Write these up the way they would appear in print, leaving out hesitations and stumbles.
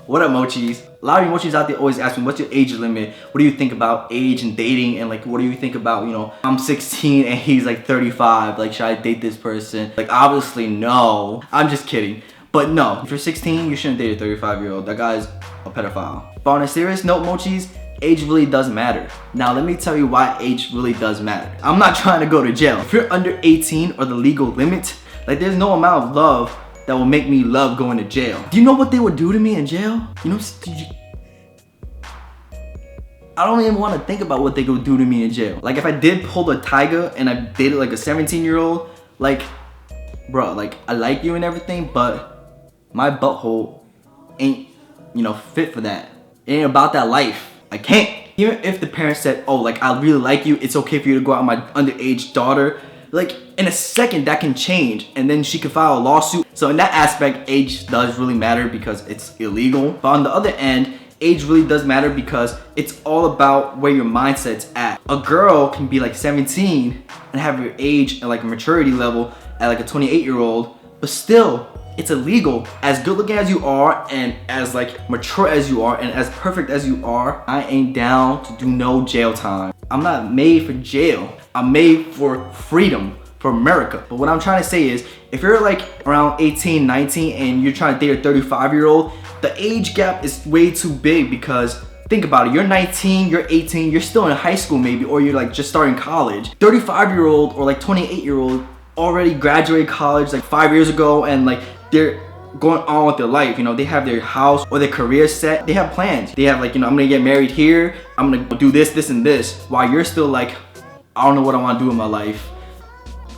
What up, mochis? A lot of you mochis out there always ask me, what's your age limit? What do you think about age and dating? And like, what do you think about, you know, I'm 16 and he's like 35. Like, should I date this person? Like, obviously, no. I'm just kidding. But no, if you're 16, you shouldn't date a 35-year-old. That guy's a pedophile. But on a serious note, mochis, age really does matter. Now, let me tell you why age really does matter. I'm not trying to go to jail. If you're under 18 or the legal limit, like, there's no amount of love that will make me love going to jail. Do you know what they would do to me in jail? You know, I don't even want to think about what they would do to me in jail. Like, if I did pull a tiger and I dated like a 17-year-old, like, bro, like, I like you and everything, but my butthole ain't, you know, fit for that. It ain't about that life. I can't. Even if the parents said, oh, like, I really like you, it's okay for you to go out with my underage daughter, like, in a second that can change and then she could file a lawsuit. So in that aspect, age does really matter because it's illegal. But on the other end, age really does matter because it's all about where your mindset's at. A girl can be like 17 and have your age and like maturity level at like a 28-year-old, but still, it's illegal. As good looking as you are and as like mature as you are and as perfect as you are, I ain't down to do no jail time. I'm not made for jail. I'm made for freedom, for America. But what I'm trying to say is, if you're like around 18, 19 and you're trying to date a 35-year-old, the age gap is way too big because think about it, you're 19, you're 18, you're still in high school maybe, or you're like just starting college. 35-year-old or like 28-year-old already graduated college like 5 years ago and like they're going on with their life. You know, they have their house or their career set. They have plans. They have like, you know, I'm gonna get married here. I'm gonna do this, this, and this. While you're still like, I don't know what I wanna do in my life.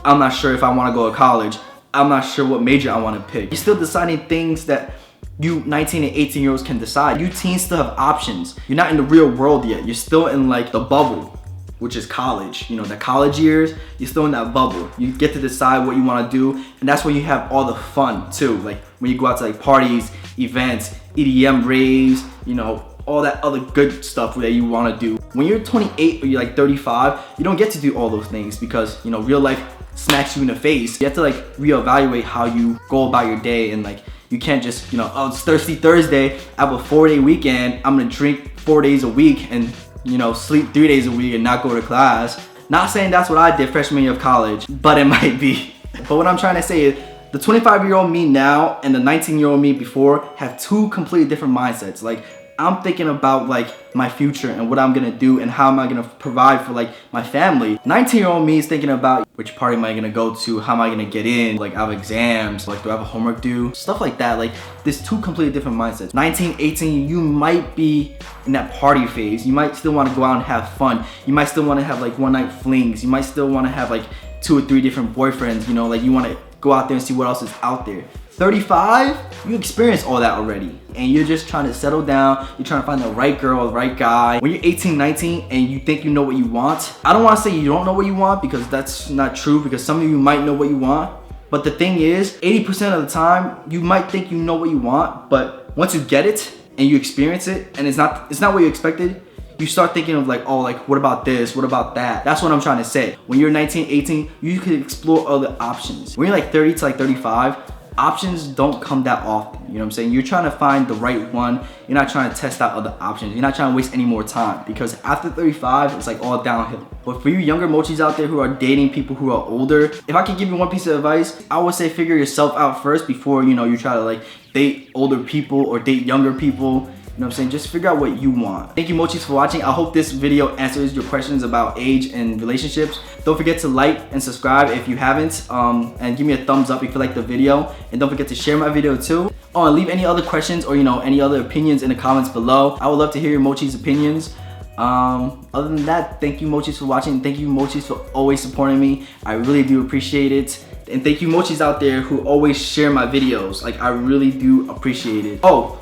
I'm not sure if I wanna go to college. I'm not sure what major I wanna pick. You're still deciding things that you 19 and 18-year-olds can decide. You teens still have options. You're not in the real world yet. You're still in like the bubble, which is college. You know, the college years, you're still in that bubble. You get to decide what you want to do, and that's when you have all the fun too. Like when you go out to like parties, events, EDM raves, you know, all that other good stuff that you want to do. When you're 28 or you're like 35, you don't get to do all those things because, you know, real life smacks you in the face. You have to like reevaluate how you go about your day, and like you can't just, you know, oh, it's Thirsty Thursday, I have a 4-day weekend, I'm gonna drink 4 days a week and, you know, sleep 3 days a week and not go to class. Not saying that's what I did freshman year of college, but it might be. But what I'm trying to say is, the 25-year-old me now and the 19-year-old me before have two completely different mindsets. Like, I'm thinking about like my future and what I'm gonna do and how am I gonna provide for like my family. 19-year-old me is thinking about which party am I gonna go to, how am I gonna get in, like I have exams, like do I have a homework due, stuff like that. Like, there's two completely different mindsets. 19, 18, you might be in that party phase. You might still wanna go out and have fun. You might still wanna have like one-night flings. You might still wanna have like 2 or 3 different boyfriends, you know, like you wanna go out there and see what else is out there. 35, you experienced all that already. And you're just trying to settle down. You're trying to find the right girl, the right guy. When you're 18, 19, and you think you know what you want, I don't want to say you don't know what you want because that's not true, because some of you might know what you want. But the thing is, 80% of the time, you might think you know what you want, but once you get it and you experience it and it's not what you expected, you start thinking of like, oh, like what about this? What about that? That's what I'm trying to say. When you're 19, 18, you could explore other options. When you're like 30 to like 35, options don't come that often, you know what I'm saying? You're trying to find the right one. You're not trying to test out other options. You're not trying to waste any more time, because after 35, it's like all downhill. But for you younger mochis out there who are dating people who are older, if I could give you one piece of advice, I would say figure yourself out first before, you know, you try to like date older people or date younger people. You know what I'm saying? Just figure out what you want. Thank you, mochis, for watching. I hope this video answers your questions about age and relationships. Don't forget to like and subscribe if you haven't, and give me a thumbs up if you like the video. And don't forget to share my video too. Oh, and leave any other questions or, you know, any other opinions in the comments below. I would love to hear your mochis' opinions. Other than that, thank you, mochis, for watching. Thank you, mochis, for always supporting me. I really do appreciate it. And thank you, mochis out there who always share my videos. Like, I really do appreciate it. Oh,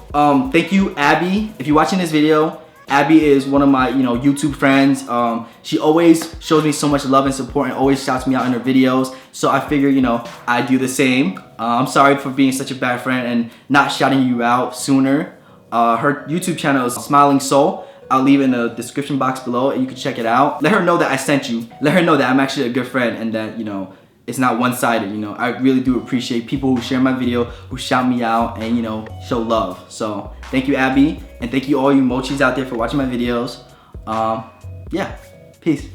thank you, Abby. If you're watching this video, Abby is one of my, you know, YouTube friends. She always shows me so much love and support and always shouts me out in her videos. So I figure, you know, I do the same. I'm sorry for being such a bad friend and not shouting you out sooner. Her YouTube channel is Smiling Soul. I'll leave it in the description box below and you can check it out. Let her know that I sent you. Let her know that I'm actually a good friend and that, you know, it's not one-sided, you know. I really do appreciate people who share my video, who shout me out, and, you know, show love. So thank you, Abby, and thank you all you mochis out there for watching my videos. Yeah, peace.